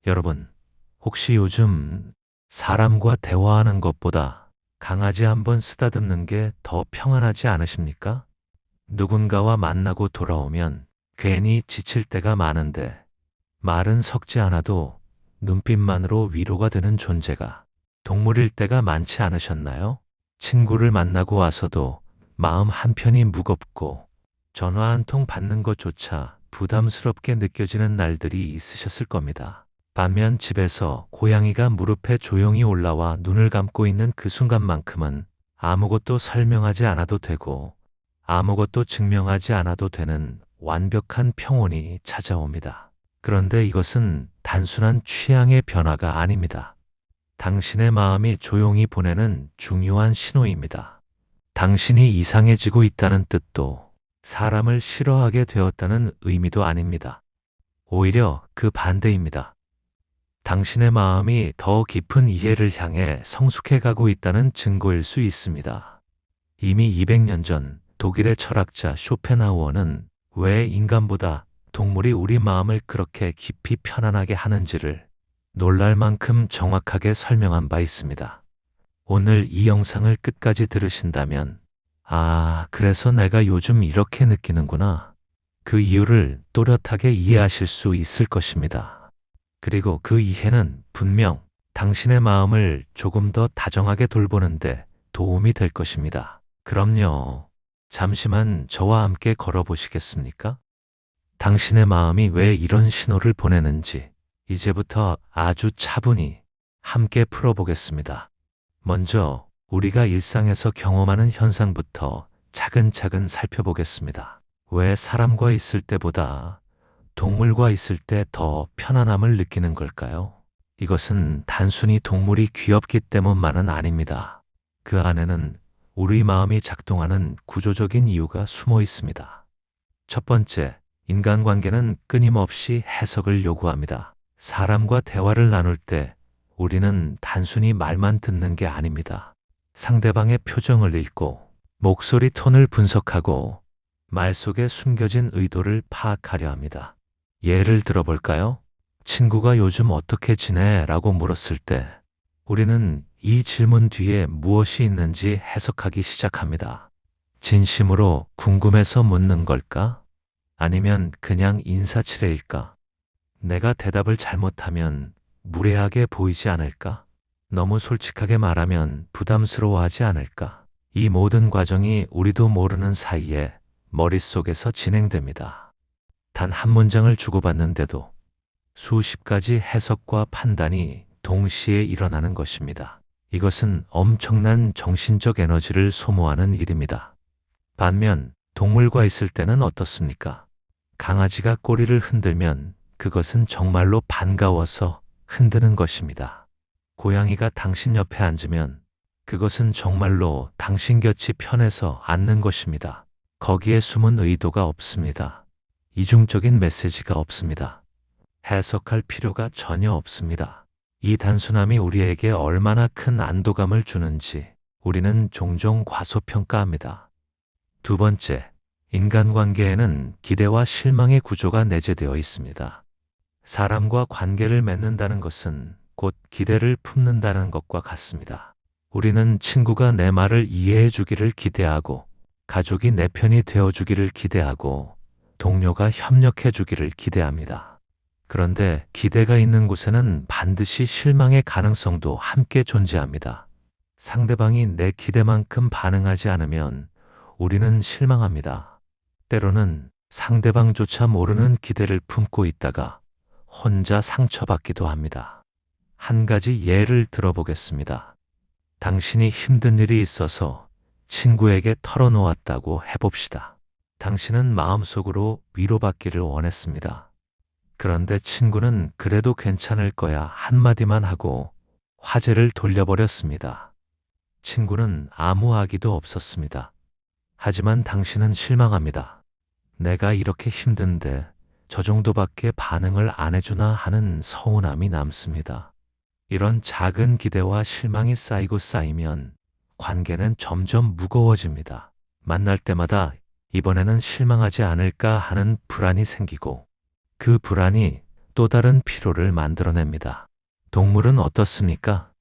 여러분, 혹시 요즘 사람과 대화하는 것보다 강아지 한번 쓰다듬는 게 더 평안하지 않으십니까? 누군가와 만나고 돌아오면 괜히 지칠 때가 많은데 말은 섞지 않아도 눈빛만으로 위로가 되는 존재가 동물일 때가 많지 않으셨나요? 친구를 만나고 와서도 마음 한편이 무겁고 전화 한 통 받는 것조차 부담스럽게 느껴지는 날들이 있으셨을 겁니다. 반면 집에서 고양이가 무릎에 조용히 올라와 눈을 감고 있는 그 순간만큼은 아무것도 설명하지 않아도 되고 아무것도 증명하지 않아도 되는 완벽한 평온이 찾아옵니다. 그런데 이것은 단순한 취향의 변화가 아닙니다. 당신의 마음이 조용히 보내는 중요한 신호입니다. 당신이 이상해지고 있다는 뜻도 사람을 싫어하게 되었다는 의미도 아닙니다. 오히려 그 반대입니다. 당신의 마음이 더 깊은 이해를 향해 성숙해 가고 있다는 증거일 수 있습니다. 이미 200년 전 독일의 철학자 쇼펜하우어는 왜 인간보다 동물이 우리 마음을 그렇게 깊이 편안하게 하는지를 놀랄 만큼 정확하게 설명한 바 있습니다. 오늘 이 영상을 끝까지 들으신다면, 그래서 내가 요즘 이렇게 느끼는구나. 그 이유를 또렷하게 이해하실 수 있을 것입니다. 그리고 그 이해는 분명 당신의 마음을 조금 더 다정하게 돌보는데 도움이 될 것입니다. 그럼요. 잠시만 저와 함께 걸어보시겠습니까? 당신의 마음이 왜 이런 신호를 보내는지 이제부터 아주 차분히 함께 풀어보겠습니다. 먼저 우리가 일상에서 경험하는 현상부터 차근차근 살펴보겠습니다. 왜 사람과 있을 때보다 동물과 있을 때 더 편안함을 느끼는 걸까요? 이것은 단순히 동물이 귀엽기 때문만은 아닙니다. 그 안에는 우리 마음이 작동하는 구조적인 이유가 숨어 있습니다. 첫 번째, 인간관계는 끊임없이 해석을 요구합니다. 사람과 대화를 나눌 때 우리는 단순히 말만 듣는 게 아닙니다. 상대방의 표정을 읽고 목소리 톤을 분석하고 말 속에 숨겨진 의도를 파악하려 합니다. 예를 들어볼까요? 친구가 요즘 어떻게 지내? 라고 물었을 때 우리는 이 질문 뒤에 무엇이 있는지 해석하기 시작합니다. 진심으로 궁금해서 묻는 걸까? 아니면 그냥 인사치레일까? 내가 대답을 잘못하면 무례하게 보이지 않을까? 너무 솔직하게 말하면 부담스러워하지 않을까? 이 모든 과정이 우리도 모르는 사이에 머릿속에서 진행됩니다. 단 한 문장을 주고받는데도 수십 가지 해석과 판단이 동시에 일어나는 것입니다. 이것은 엄청난 정신적 에너지를 소모하는 일입니다. 반면 동물과 있을 때는 어떻습니까? 강아지가 꼬리를 흔들면 그것은 정말로 반가워서 흔드는 것입니다. 고양이가 당신 옆에 앉으면 그것은 정말로 당신 곁이 편해서 앉는 것입니다. 거기에 숨은 의도가 없습니다. 이중적인 메시지가 없습니다. 해석할 필요가 전혀 없습니다. 이 단순함이 우리에게 얼마나 큰 안도감을 주는지 우리는 종종 과소평가합니다. 두 번째, 인간관계에는 기대와 실망의 구조가 내재되어 있습니다. 사람과 관계를 맺는다는 것은 곧 기대를 품는다는 것과 같습니다. 우리는 친구가 내 말을 이해해 주기를 기대하고, 가족이 내 편이 되어 주기를 기대하고, 동료가 협력해 주기를 기대합니다. 그런데 기대가 있는 곳에는 반드시 실망의 가능성도 함께 존재합니다. 상대방이 내 기대만큼 반응하지 않으면 우리는 실망합니다. 때로는 상대방조차 모르는 기대를 품고 있다가 혼자 상처받기도 합니다. 한 가지 예를 들어보겠습니다. 당신이 힘든 일이 있어서 친구에게 털어놓았다고 해봅시다. 당신은 마음속으로 위로받기를 원했습니다. 그런데 친구는 그래도 괜찮을 거야 한마디만 하고 화제를 돌려버렸습니다. 친구는 아무 악의도 없었습니다. 하지만 당신은 실망합니다. 내가 이렇게 힘든데 저 정도밖에 반응을 안 해주나 하는 서운함이 남습니다. 이런 작은 기대와 실망이 쌓이고 쌓이면 관계는 점점 무거워집니다. 만날 때마다 이번에는 실망하지 않을까 하는 불안이 생기고 그 불안이 또 다른 피로를 만들어냅니다. 동물은 어떻습니까?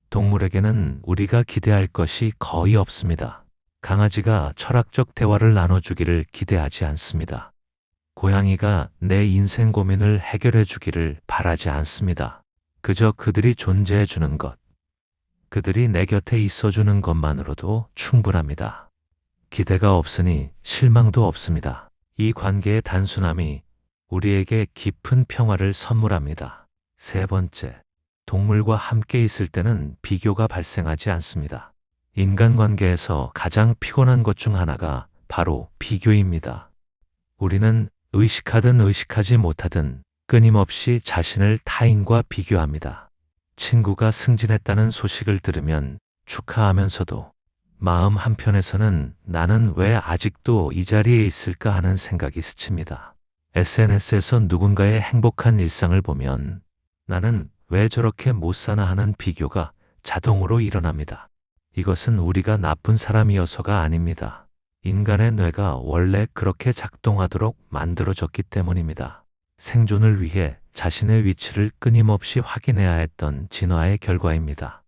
동물에게는 우리가 기대할 것이 거의 없습니다. 강아지가 철학적 대화를 나눠주기를 기대하지 않습니다. 고양이가 내 인생 고민을 해결해 주기를 바라지 않습니다. 그저 그들이 존재해 주는 것, 그들이 내 곁에 있어 주는 것만으로도 충분합니다. 기대가 없으니 실망도 없습니다. 이 관계의 단순함이 우리에게 깊은 평화를 선물합니다. 세 번째, 동물과 함께 있을 때는 비교가 발생하지 않습니다. 인간관계에서 가장 피곤한 것 중 하나가 바로 비교입니다. 우리는 의식하든 의식하지 못하든 끊임없이 자신을 타인과 비교합니다. 친구가 승진했다는 소식을 들으면 축하하면서도 마음 한편에서는 나는 왜 아직도 이 자리에 있을까 하는 생각이 스칩니다. SNS에서 누군가의 행복한 일상을 보면 나는 왜 저렇게 못 사나 하는 비교가 자동으로 일어납니다. 이것은 우리가 나쁜 사람이어서가 아닙니다. 인간의 뇌가 원래 그렇게 작동하도록 만들어졌기 때문입니다. 생존을 위해 자신의 위치를 끊임없이 확인해야 했던 진화의 결과입니다.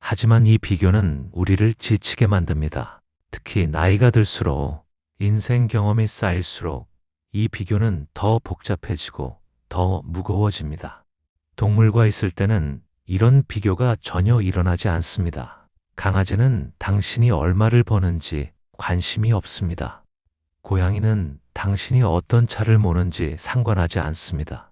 하지만 이 비교는 우리를 지치게 만듭니다. 특히 나이가 들수록, 인생 경험이 쌓일수록 이 비교는 더 복잡해지고 더 무거워집니다. 동물과 있을 때는 이런 비교가 전혀 일어나지 않습니다. 강아지는 당신이 얼마를 버는지 관심이 없습니다. 고양이는 당신이 어떤 차를 모는지 상관하지 않습니다.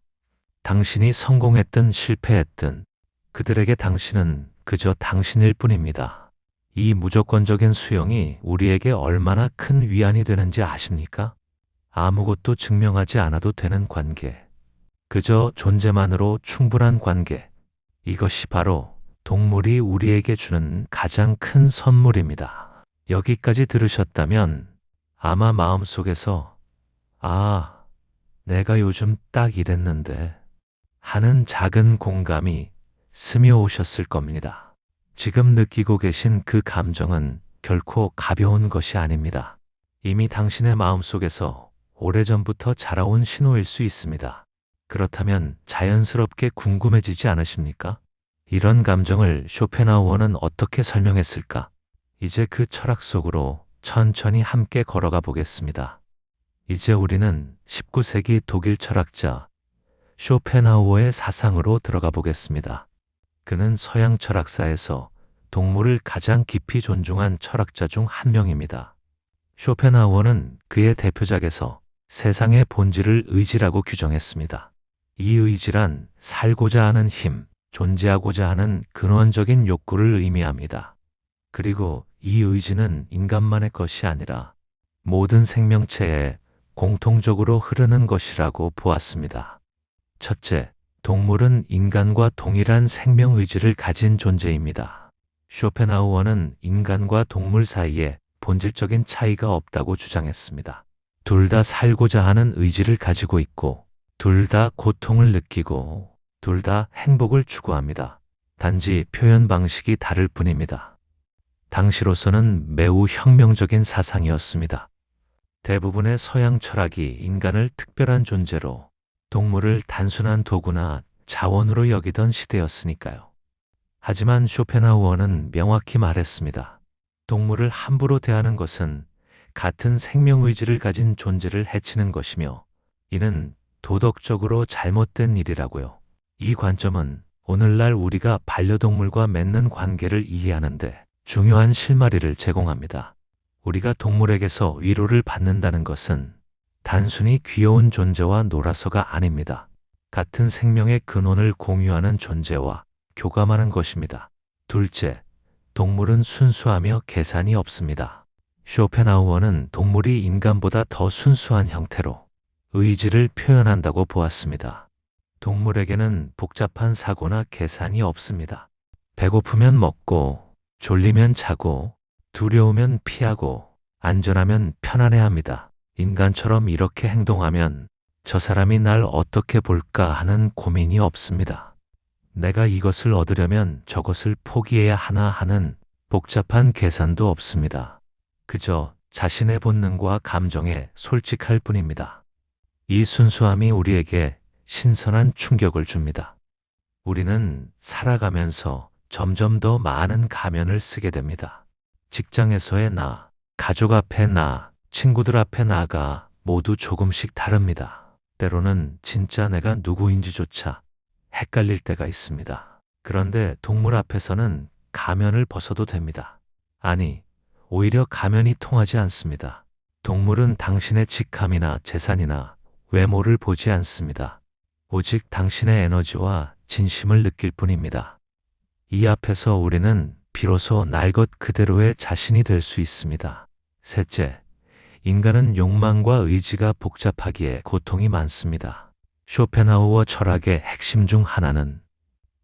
당신이 성공했든 실패했든 그들에게 당신은 그저 당신일 뿐입니다. 이 무조건적인 수용이 우리에게 얼마나 큰 위안이 되는지 아십니까? 아무것도 증명하지 않아도 되는 관계, 그저 존재만으로 충분한 관계, 이것이 바로 동물이 우리에게 주는 가장 큰 선물입니다. 여기까지 들으셨다면 아마 마음속에서 아, 내가 요즘 딱 이랬는데 하는 작은 공감이 스며오셨을 겁니다. 지금 느끼고 계신 그 감정은 결코 가벼운 것이 아닙니다. 이미 당신의 마음속에서 오래전부터 자라온 신호일 수 있습니다. 그렇다면 자연스럽게 궁금해지지 않으십니까? 이런 감정을 쇼펜하우어는 어떻게 설명했을까? 이제 그 철학 속으로 천천히 함께 걸어가 보겠습니다. 이제 우리는 19세기 독일 철학자 쇼펜하우어의 사상으로 들어가 보겠습니다. 그는 서양 철학사에서 동물을 가장 깊이 존중한 철학자 중 한 명입니다. 쇼펜하우어는 그의 대표작에서 세상의 본질을 의지라고 규정했습니다. 이 의지란 살고자 하는 힘, 존재하고자 하는 근원적인 욕구를 의미합니다. 그리고 이 의지는 인간만의 것이 아니라 모든 생명체에 공통적으로 흐르는 것이라고 보았습니다. 첫째, 동물은 인간과 동일한 생명의지를 가진 존재입니다. 쇼펜하우어는 인간과 동물 사이에 본질적인 차이가 없다고 주장했습니다. 둘 다 살고자 하는 의지를 가지고 있고, 둘 다 고통을 느끼고, 둘 다 행복을 추구합니다. 단지 표현 방식이 다를 뿐입니다. 당시로서는 매우 혁명적인 사상이었습니다. 대부분의 서양 철학이 인간을 특별한 존재로, 동물을 단순한 도구나 자원으로 여기던 시대였으니까요. 하지만 쇼펜하우어는 명확히 말했습니다. 동물을 함부로 대하는 것은 같은 생명의지를 가진 존재를 해치는 것이며, 이는 도덕적으로 잘못된 일이라고요. 이 관점은 오늘날 우리가 반려동물과 맺는 관계를 이해하는데 중요한 실마리를 제공합니다. 우리가 동물에게서 위로를 받는다는 것은 단순히 귀여운 존재와 놀아서가 아닙니다. 같은 생명의 근원을 공유하는 존재와 교감하는 것입니다. 둘째, 동물은 순수하며 계산이 없습니다. 쇼펜하우어는 동물이 인간보다 더 순수한 형태로 의지를 표현한다고 보았습니다. 동물에게는 복잡한 사고나 계산이 없습니다. 배고프면 먹고, 졸리면 자고, 두려우면 피하고, 안전하면 편안해합니다. 인간처럼 이렇게 행동하면 저 사람이 날 어떻게 볼까 하는 고민이 없습니다. 내가 이것을 얻으려면 저것을 포기해야 하나 하는 복잡한 계산도 없습니다. 그저 자신의 본능과 감정에 솔직할 뿐입니다. 이 순수함이 우리에게 신선한 충격을 줍니다. 우리는 살아가면서 점점 더 많은 가면을 쓰게 됩니다. 직장에서의 나, 가족 앞에 나, 친구들 앞에 나가 모두 조금씩 다릅니다. 때로는 진짜 내가 누구인지조차 헷갈릴 때가 있습니다. 그런데 동물 앞에서는 가면을 벗어도 됩니다. 아니, 오히려 가면이 통하지 않습니다. 동물은 당신의 직함이나 재산이나 외모를 보지 않습니다. 오직 당신의 에너지와 진심을 느낄 뿐입니다. 이 앞에서 우리는 비로소 날 것 그대로의 자신이 될 수 있습니다. 셋째, 인간은 욕망과 의지가 복잡하기에 고통이 많습니다. 쇼펜하우어 철학의 핵심 중 하나는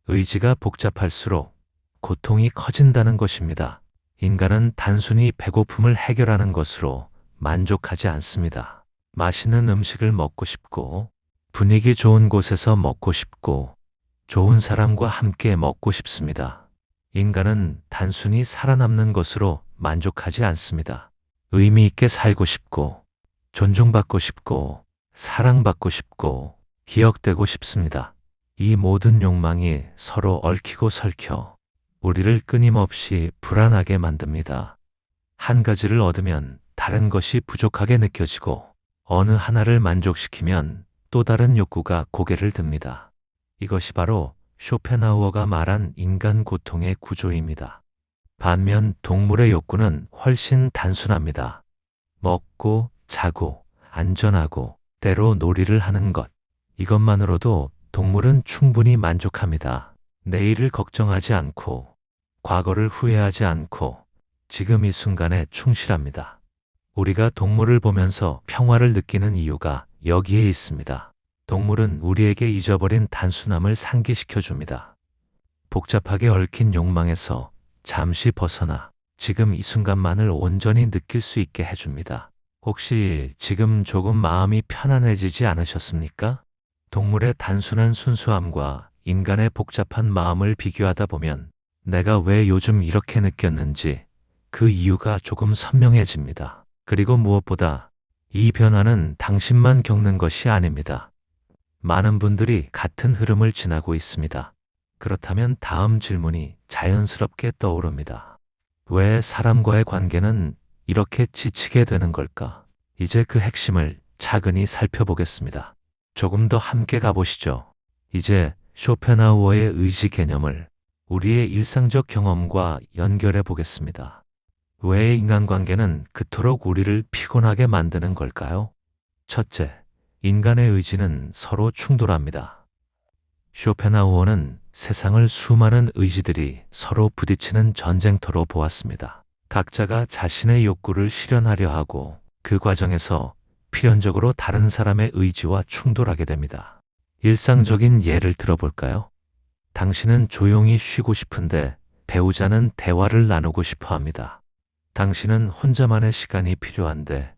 의지가 복잡할수록 고통이 커진다는 것입니다. 인간은 단순히 배고픔을 해결하는 것으로 만족하지 않습니다. 맛있는 음식을 먹고 싶고, 분위기 좋은 곳에서 먹고 싶고, 좋은 사람과 함께 먹고 싶습니다. 인간은 단순히 살아남는 것으로 만족하지 않습니다. 의미 있게 살고 싶고, 존중받고 싶고, 사랑받고 싶고, 기억되고 싶습니다. 이 모든 욕망이 서로 얽히고 설켜 우리를 끊임없이 불안하게 만듭니다. 한 가지를 얻으면 다른 것이 부족하게 느껴지고, 어느 하나를 만족시키면 또 다른 욕구가 고개를 듭니다. 이것이 바로 쇼펜하우어가 말한 인간 고통의 구조입니다. 반면 동물의 욕구는 훨씬 단순합니다. 먹고, 자고, 안전하고, 때로 놀이를 하는 것. 이것만으로도 동물은 충분히 만족합니다. 내일을 걱정하지 않고, 과거를 후회하지 않고, 지금 이 순간에 충실합니다. 우리가 동물을 보면서 평화를 느끼는 이유가 여기에 있습니다. 동물은 우리에게 잊어버린 단순함을 상기시켜 줍니다. 복잡하게 얽힌 욕망에서 잠시 벗어나 지금 이 순간만을 온전히 느낄 수 있게 해줍니다. 혹시 지금 조금 마음이 편안해지지 않으셨습니까? 동물의 단순한 순수함과 인간의 복잡한 마음을 비교하다 보면 내가 왜 요즘 이렇게 느꼈는지 그 이유가 조금 선명해집니다. 그리고 무엇보다 이 변화는 당신만 겪는 것이 아닙니다. 많은 분들이 같은 흐름을 지나고 있습니다. 그렇다면 다음 질문이 자연스럽게 떠오릅니다. 왜 사람과의 관계는 이렇게 지치게 되는 걸까? 이제 그 핵심을 차근히 살펴보겠습니다. 조금 더 함께 가보시죠. 이제 쇼펜하우어의 의지 개념을 우리의 일상적 경험과 연결해 보겠습니다. 왜 인간관계는 그토록 우리를 피곤하게 만드는 걸까요? 첫째, 인간의 의지는 서로 충돌합니다. 쇼펜하우어는 세상을 수많은 의지들이 서로 부딪히는 전쟁터로 보았습니다. 각자가 자신의 욕구를 실현하려 하고 그 과정에서 필연적으로 다른 사람의 의지와 충돌하게 됩니다. 일상적인 예를 들어볼까요? 당신은 조용히 쉬고 싶은데 배우자는 대화를 나누고 싶어 합니다. 당신은 혼자만의 시간이 필요한데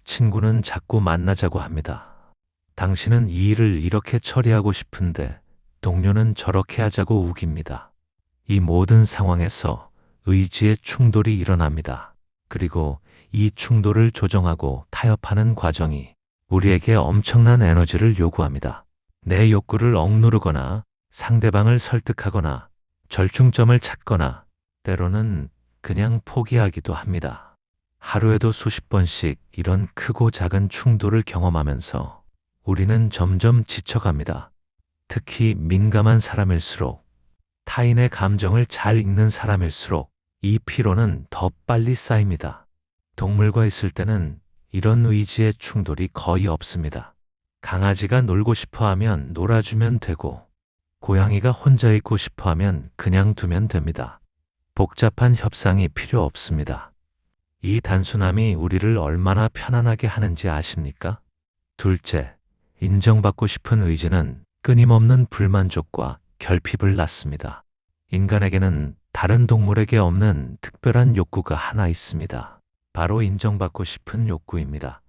친구는 자꾸 만나자고 합니다. 당신은 이 일을 이렇게 처리하고 싶은데 동료는 저렇게 하자고 우깁니다. 이 모든 상황에서 의지의 충돌이 일어납니다. 그리고 이 충돌을 조정하고 타협하는 과정이 우리에게 엄청난 에너지를 요구합니다. 내 욕구를 억누르거나 상대방을 설득하거나 절충점을 찾거나 때로는 그냥 포기하기도 합니다. 하루에도 수십 번씩 이런 크고 작은 충돌을 경험하면서 우리는 점점 지쳐갑니다. 특히 민감한 사람일수록, 타인의 감정을 잘 읽는 사람일수록 이 피로는 더 빨리 쌓입니다. 동물과 있을 때는 이런 의지의 충돌이 거의 없습니다. 강아지가 놀고 싶어 하면 놀아주면 되고, 고양이가 혼자 있고 싶어 하면 그냥 두면 됩니다. 복잡한 협상이 필요 없습니다. 이 단순함이 우리를 얼마나 편안하게 하는지 아십니까? 둘째, 인정받고 싶은 의지는 끊임없는 불만족과 결핍을 낳습니다. 인간에게는 다른 동물에게 없는 특별한 욕구가 하나 있습니다. 바로 인정받고 싶은 욕구입니다.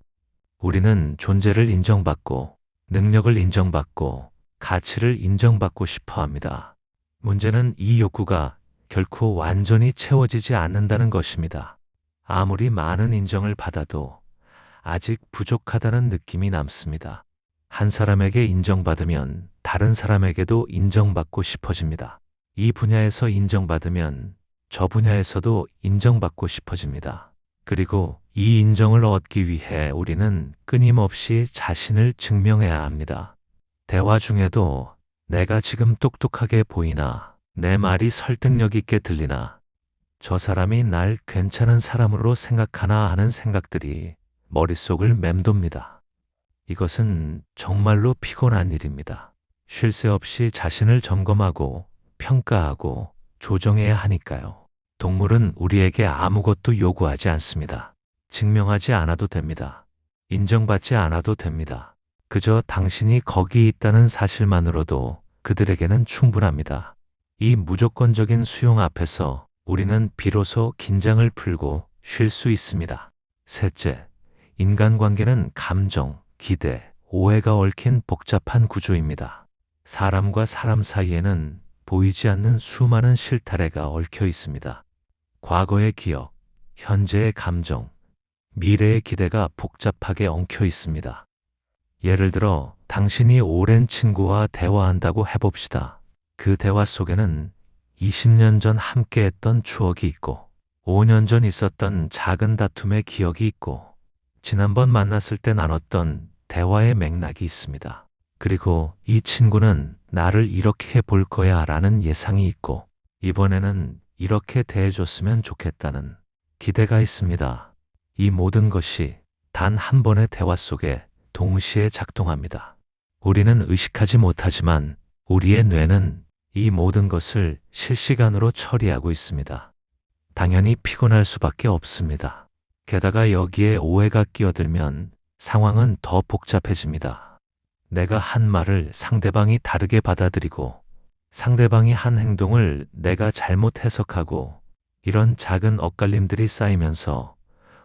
우리는 존재를 인정받고, 능력을 인정받고, 가치를 인정받고 싶어 합니다. 문제는 이 욕구가 결코 완전히 채워지지 않는다는 것입니다. 아무리 많은 인정을 받아도 아직 부족하다는 느낌이 남습니다. 한 사람에게 인정받으면 다른 사람에게도 인정받고 싶어집니다. 이 분야에서 인정받으면 저 분야에서도 인정받고 싶어집니다. 그리고 이 인정을 얻기 위해 우리는 끊임없이 자신을 증명해야 합니다. 대화 중에도 내가 지금 똑똑하게 보이나, 내 말이 설득력 있게 들리나, 저 사람이 날 괜찮은 사람으로 생각하나 하는 생각들이 머릿속을 맴돕니다. 이것은 정말로 피곤한 일입니다. 쉴 새 없이 자신을 점검하고 평가하고 조정해야 하니까요. 동물은 우리에게 아무것도 요구하지 않습니다. 증명하지 않아도 됩니다. 인정받지 않아도 됩니다. 그저 당신이 거기 있다는 사실만으로도 그들에게는 충분합니다. 이 무조건적인 수용 앞에서 우리는 비로소 긴장을 풀고 쉴 수 있습니다. 셋째, 인간관계는 감정, 기대, 오해가 얽힌 복잡한 구조입니다. 사람과 사람 사이에는 보이지 않는 수많은 실타래가 얽혀 있습니다. 과거의 기억, 현재의 감정, 미래의 기대가 복잡하게 엉켜 있습니다. 예를 들어, 당신이 오랜 친구와 대화한다고 해봅시다. 그 대화 속에는 20년 전 함께했던 추억이 있고, 5년 전 있었던 작은 다툼의 기억이 있고, 지난번 만났을 때 나눴던 대화의 맥락이 있습니다. 그리고 이 친구는 나를 이렇게 볼 거야 라는 예상이 있고, 이번에는 이렇게 대해줬으면 좋겠다는 기대가 있습니다. 이 모든 것이 단 한 번의 대화 속에 동시에 작동합니다. 우리는 의식하지 못하지만 우리의 뇌는 이 모든 것을 실시간으로 처리하고 있습니다. 당연히 피곤할 수밖에 없습니다. 게다가 여기에 오해가 끼어들면 상황은 더 복잡해집니다. 내가 한 말을 상대방이 다르게 받아들이고, 상대방이 한 행동을 내가 잘못 해석하고, 이런 작은 엇갈림들이 쌓이면서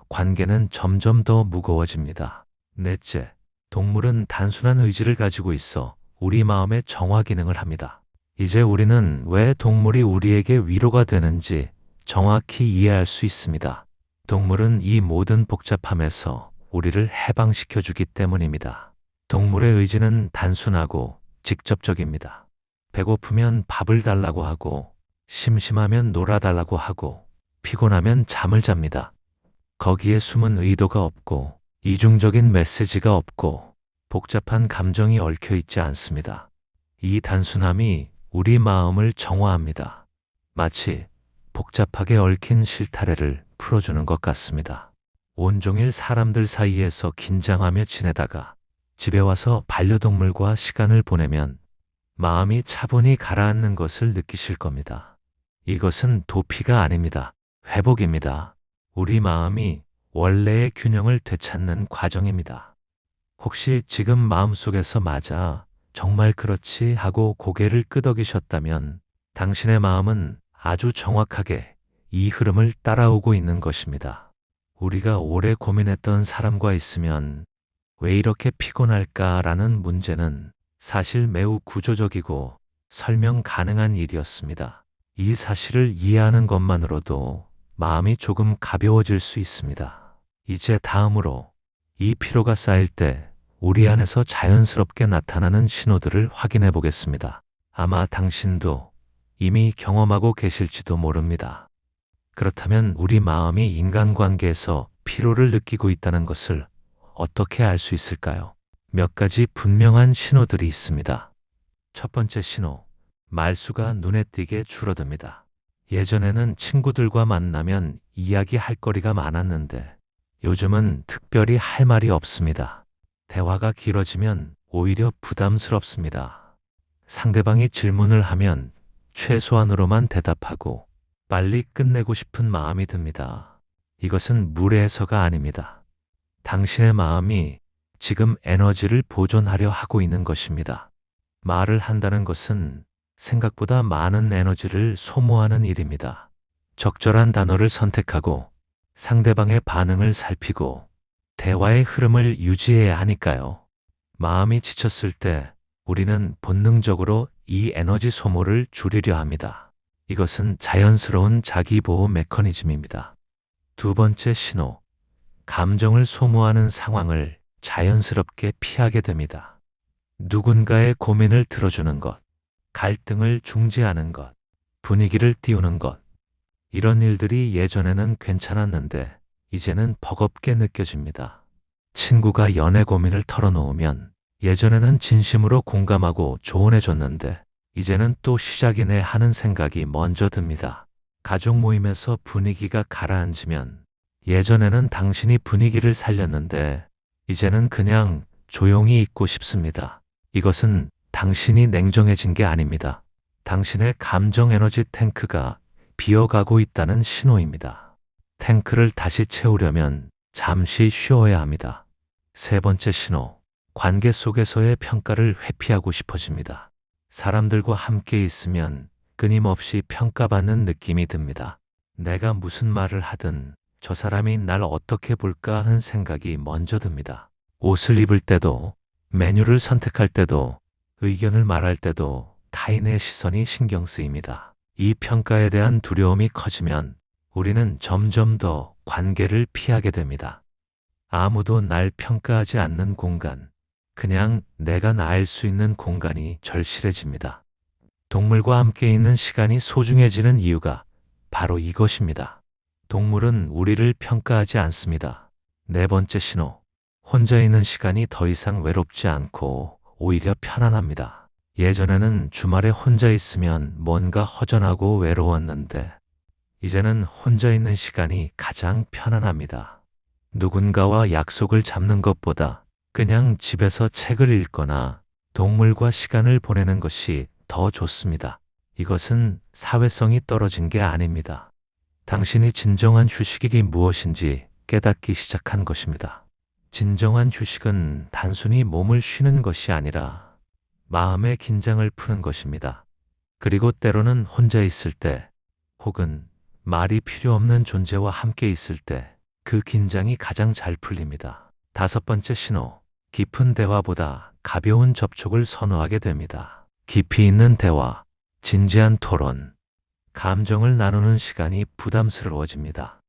관계는 점점 더 무거워집니다. 넷째, 동물은 단순한 의지를 가지고 있어 우리 마음의 정화 기능을 합니다. 이제 우리는 왜 동물이 우리에게 위로가 되는지 정확히 이해할 수 있습니다. 동물은 이 모든 복잡함에서 우리를 해방시켜 주기 때문입니다. 동물의 의지는 단순하고 직접적입니다. 배고프면 밥을 달라고 하고, 심심하면 놀아달라고 하고, 피곤하면 잠을 잡니다. 거기에 숨은 의도가 없고, 이중적인 메시지가 없고, 복잡한 감정이 얽혀 있지 않습니다. 이 단순함이 우리 마음을 정화합니다. 마치 복잡하게 얽힌 실타래를 풀어주는 것 같습니다. 온종일 사람들 사이에서 긴장하며 지내다가 집에 와서 반려동물과 시간을 보내면 마음이 차분히 가라앉는 것을 느끼실 겁니다. 이것은 도피가 아닙니다. 회복입니다. 우리 마음이 원래의 균형을 되찾는 과정입니다. 혹시 지금 마음속에서 맞아, 정말 그렇지 하고 고개를 끄덕이셨다면 당신의 마음은 아주 정확하게 이 흐름을 따라오고 있는 것입니다. 우리가 오래 고민했던 사람과 있으면 왜 이렇게 피곤할까라는 문제는 사실 매우 구조적이고 설명 가능한 일이었습니다. 이 사실을 이해하는 것만으로도 마음이 조금 가벼워질 수 있습니다. 이제 다음으로 이 피로가 쌓일 때 우리 안에서 자연스럽게 나타나는 신호들을 확인해 보겠습니다. 아마 당신도 이미 경험하고 계실지도 모릅니다. 그렇다면 우리 마음이 인간관계에서 피로를 느끼고 있다는 것을 어떻게 알 수 있을까요? 몇 가지 분명한 신호들이 있습니다. 첫 번째 신호, 말수가 눈에 띄게 줄어듭니다. 예전에는 친구들과 만나면 이야기할 거리가 많았는데 요즘은 특별히 할 말이 없습니다. 대화가 길어지면 오히려 부담스럽습니다. 상대방이 질문을 하면 최소한으로만 대답하고 빨리 끝내고 싶은 마음이 듭니다. 이것은 무례해서가 아닙니다. 당신의 마음이 지금 에너지를 보존하려 하고 있는 것입니다. 말을 한다는 것은 생각보다 많은 에너지를 소모하는 일입니다. 적절한 단어를 선택하고 상대방의 반응을 살피고 대화의 흐름을 유지해야 하니까요. 마음이 지쳤을 때 우리는 본능적으로 이 에너지 소모를 줄이려 합니다. 이것은 자연스러운 자기보호 메커니즘입니다. 두 번째 신호, 감정을 소모하는 상황을 자연스럽게 피하게 됩니다. 누군가의 고민을 들어주는 것, 갈등을 중재하는 것, 분위기를 띄우는 것. 이런 일들이 예전에는 괜찮았는데 이제는 버겁게 느껴집니다. 친구가 연애 고민을 털어놓으면 예전에는 진심으로 공감하고 조언해줬는데 이제는 또 시작이네 하는 생각이 먼저 듭니다. 가족 모임에서 분위기가 가라앉으면 예전에는 당신이 분위기를 살렸는데 이제는 그냥 조용히 있고 싶습니다. 이것은 당신이 냉정해진 게 아닙니다. 당신의 감정 에너지 탱크가 비어가고 있다는 신호입니다. 탱크를 다시 채우려면 잠시 쉬어야 합니다. 세 번째 신호, 관계 속에서의 평가를 회피하고 싶어집니다. 사람들과 함께 있으면 끊임없이 평가받는 느낌이 듭니다. 내가 무슨 말을 하든 저 사람이 날 어떻게 볼까 하는 생각이 먼저 듭니다. 옷을 입을 때도, 메뉴를 선택할 때도, 의견을 말할 때도 타인의 시선이 신경 쓰입니다. 이 평가에 대한 두려움이 커지면 우리는 점점 더 관계를 피하게 됩니다. 아무도 날 평가하지 않는 공간, 그냥 내가 나일 수 있는 공간이 절실해집니다. 동물과 함께 있는 시간이 소중해지는 이유가 바로 이것입니다. 동물은 우리를 평가하지 않습니다. 네 번째 신호, 혼자 있는 시간이 더 이상 외롭지 않고 오히려 편안합니다. 예전에는 주말에 혼자 있으면 뭔가 허전하고 외로웠는데 이제는 혼자 있는 시간이 가장 편안합니다. 누군가와 약속을 잡는 것보다 그냥 집에서 책을 읽거나 동물과 시간을 보내는 것이 더 좋습니다. 이것은 사회성이 떨어진 게 아닙니다. 당신이 진정한 휴식이 무엇인지 깨닫기 시작한 것입니다. 진정한 휴식은 단순히 몸을 쉬는 것이 아니라 마음의 긴장을 푸는 것입니다. 그리고 때로는 혼자 있을 때 혹은 말이 필요 없는 존재와 함께 있을 때 그 긴장이 가장 잘 풀립니다. 다섯 번째 신호, 깊은 대화보다 가벼운 접촉을 선호하게 됩니다. 깊이 있는 대화, 진지한 토론, 감정을 나누는 시간이 부담스러워집니다.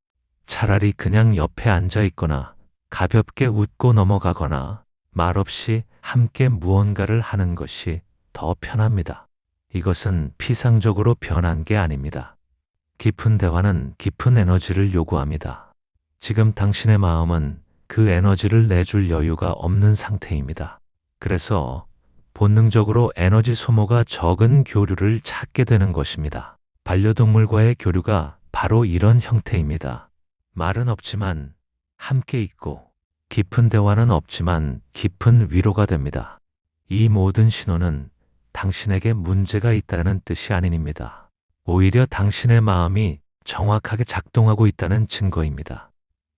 차라리 그냥 옆에 앉아 있거나 가볍게 웃고 넘어가거나 말없이 함께 무언가를 하는 것이 더 편합니다. 이것은 피상적으로 변한 게 아닙니다. 깊은 대화는 깊은 에너지를 요구합니다. 지금 당신의 마음은 그 에너지를 내줄 여유가 없는 상태입니다. 그래서 본능적으로 에너지 소모가 적은 교류를 찾게 되는 것입니다. 반려동물과의 교류가 바로 이런 형태입니다. 말은 없지만 함께 있고 깊은 대화는 없지만 깊은 위로가 됩니다. 이 모든 신호는 당신에게 문제가 있다는 뜻이 아닙니다. 오히려 당신의 마음이 정확하게 작동하고 있다는 증거입니다.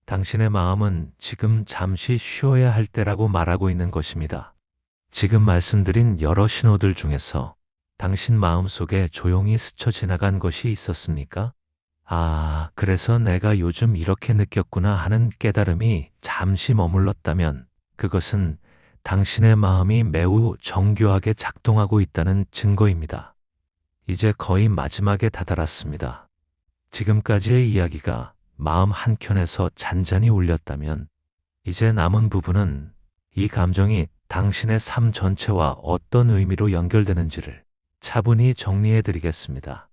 당신의 마음은 지금 잠시 쉬어야 할 때라고 말하고 있는 것입니다. 지금 말씀드린 여러 신호들 중에서 당신 마음속에 조용히 스쳐 지나간 것이 있었습니까? 아, 그래서 내가 요즘 이렇게 느꼈구나 하는 깨달음이 잠시 머물렀다면 그것은 당신의 마음이 매우 정교하게 작동하고 있다는 증거입니다. 이제 거의 마지막에 다다랐습니다. 지금까지의 이야기가 마음 한켠에서 잔잔히 울렸다면 이제 남은 부분은 이 감정이 당신의 삶 전체와 어떤 의미로 연결되는지를 차분히 정리해 드리겠습니다.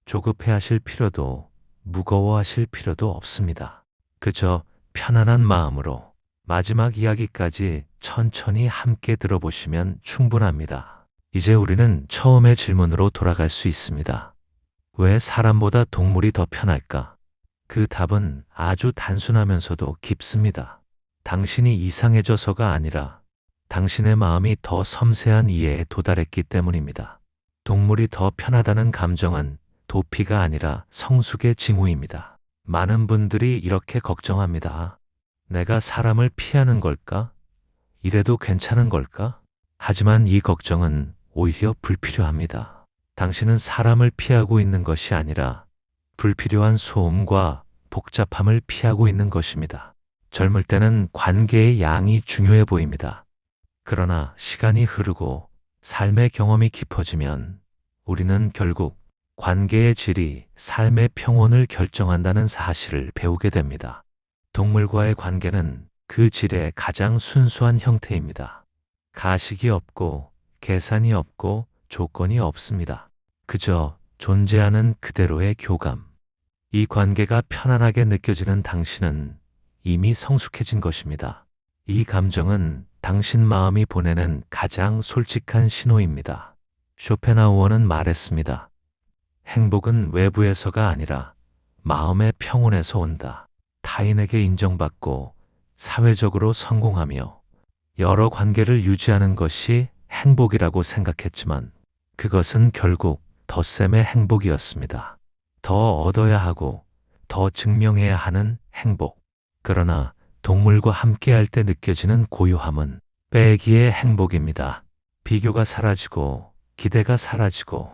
조급해하실 필요도 무거워하실 필요도 없습니다. 그저 편안한 마음으로 마지막 이야기까지 천천히 함께 들어보시면 충분합니다. 이제 우리는 처음의 질문으로 돌아갈 수 있습니다. 왜 사람보다 동물이 더 편할까? 그 답은 아주 단순하면서도 깊습니다. 당신이 이상해져서가 아니라 당신의 마음이 더 섬세한 이해에 도달했기 때문입니다. 동물이 더 편하다는 감정은 도피가 아니라 성숙의 징후입니다. 많은 분들이 이렇게 걱정합니다. 내가 사람을 피하는 걸까? 이래도 괜찮은 걸까? 하지만 이 걱정은 오히려 불필요합니다. 당신은 사람을 피하고 있는 것이 아니라 불필요한 소음과 복잡함을 피하고 있는 것입니다. 젊을 때는 관계의 양이 중요해 보입니다. 그러나 시간이 흐르고 삶의 경험이 깊어지면 우리는 결국 관계의 질이 삶의 평온을 결정한다는 사실을 배우게 됩니다. 동물과의 관계는 그 질의 가장 순수한 형태입니다. 가식이 없고 계산이 없고 조건이 없습니다. 그저 존재하는 그대로의 교감. 이 관계가 편안하게 느껴지는 당신은 이미 성숙해진 것입니다. 이 감정은 당신 마음이 보내는 가장 솔직한 신호입니다. 쇼펜하우어는 말했습니다. 행복은 외부에서가 아니라 마음의 평온에서 온다. 타인에게 인정받고 사회적으로 성공하며 여러 관계를 유지하는 것이 행복이라고 생각했지만 그것은 결국 덧셈의 행복이었습니다. 더 얻어야 하고 더 증명해야 하는 행복. 그러나 동물과 함께할 때 느껴지는 고요함은 빼기의 행복입니다. 비교가 사라지고 기대가 사라지고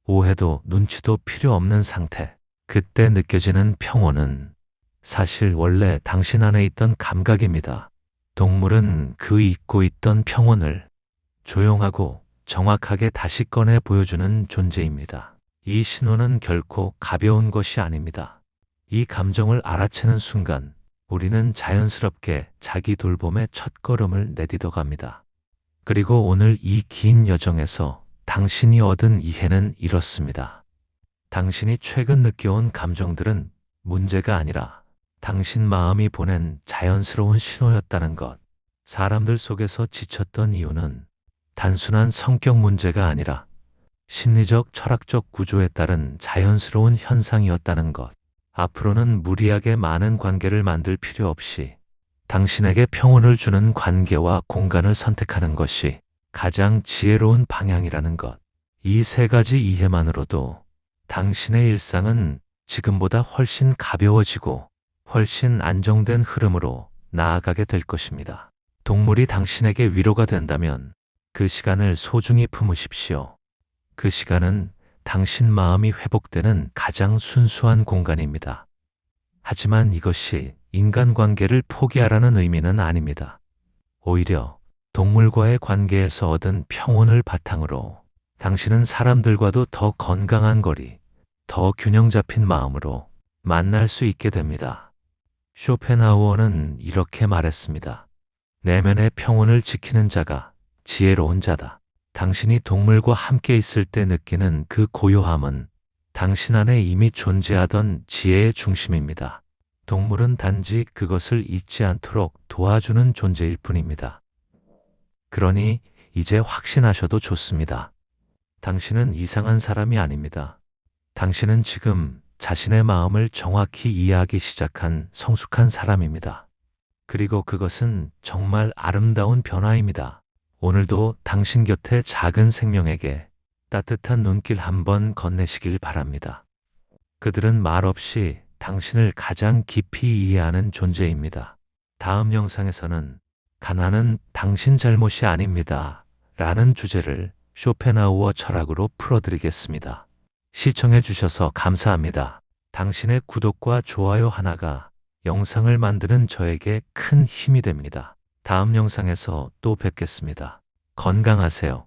오해도 눈치도 필요 없는 상태. 그때 느껴지는 평온은 사실 원래 당신 안에 있던 감각입니다. 동물은 그 잊고 있던 평온을 조용하고 정확하게 다시 꺼내 보여주는 존재입니다. 이 신호는 결코 가벼운 것이 아닙니다. 이 감정을 알아채는 순간 우리는 자연스럽게 자기 돌봄의 첫걸음을 내딛어 갑니다. 그리고 오늘 이 긴 여정에서 당신이 얻은 이해는 이렇습니다. 당신이 최근 느껴온 감정들은 문제가 아니라 당신 마음이 보낸 자연스러운 신호였다는 것. 사람들 속에서 지쳤던 이유는 단순한 성격 문제가 아니라 심리적, 철학적 구조에 따른 자연스러운 현상이었다는 것. 앞으로는 무리하게 많은 관계를 만들 필요 없이 당신에게 평온을 주는 관계와 공간을 선택하는 것이 가장 지혜로운 방향이라는 것. 이 세 가지 이해만으로도 당신의 일상은 지금보다 훨씬 가벼워지고 훨씬 안정된 흐름으로 나아가게 될 것입니다. 동물이 당신에게 위로가 된다면 그 시간을 소중히 품으십시오. 그 시간은 당신 마음이 회복되는 가장 순수한 공간입니다. 하지만 이것이 인간관계를 포기하라는 의미는 아닙니다. 오히려 동물과의 관계에서 얻은 평온을 바탕으로 당신은 사람들과도 더 건강한 거리, 더 균형 잡힌 마음으로 만날 수 있게 됩니다. 쇼펜하우어는 이렇게 말했습니다. 내면의 평온을 지키는 자가 지혜로운 자다. 당신이 동물과 함께 있을 때 느끼는 그 고요함은 당신 안에 이미 존재하던 지혜의 중심입니다. 동물은 단지 그것을 잊지 않도록 도와주는 존재일 뿐입니다. 그러니 이제 확신하셔도 좋습니다. 당신은 이상한 사람이 아닙니다. 당신은 지금 자신의 마음을 정확히 이해하기 시작한 성숙한 사람입니다. 그리고 그것은 정말 아름다운 변화입니다. 오늘도 당신 곁에 작은 생명에게 따뜻한 눈길 한번 건네시길 바랍니다. 그들은 말없이 당신을 가장 깊이 이해하는 존재입니다. 다음 영상에서는 가난은 당신 잘못이 아닙니다. 라는 주제를 쇼펜하우어 철학으로 풀어드리겠습니다. 시청해 주셔서 감사합니다. 당신의 구독과 좋아요 하나가 영상을 만드는 저에게 큰 힘이 됩니다. 다음 영상에서 또 뵙겠습니다. 건강하세요.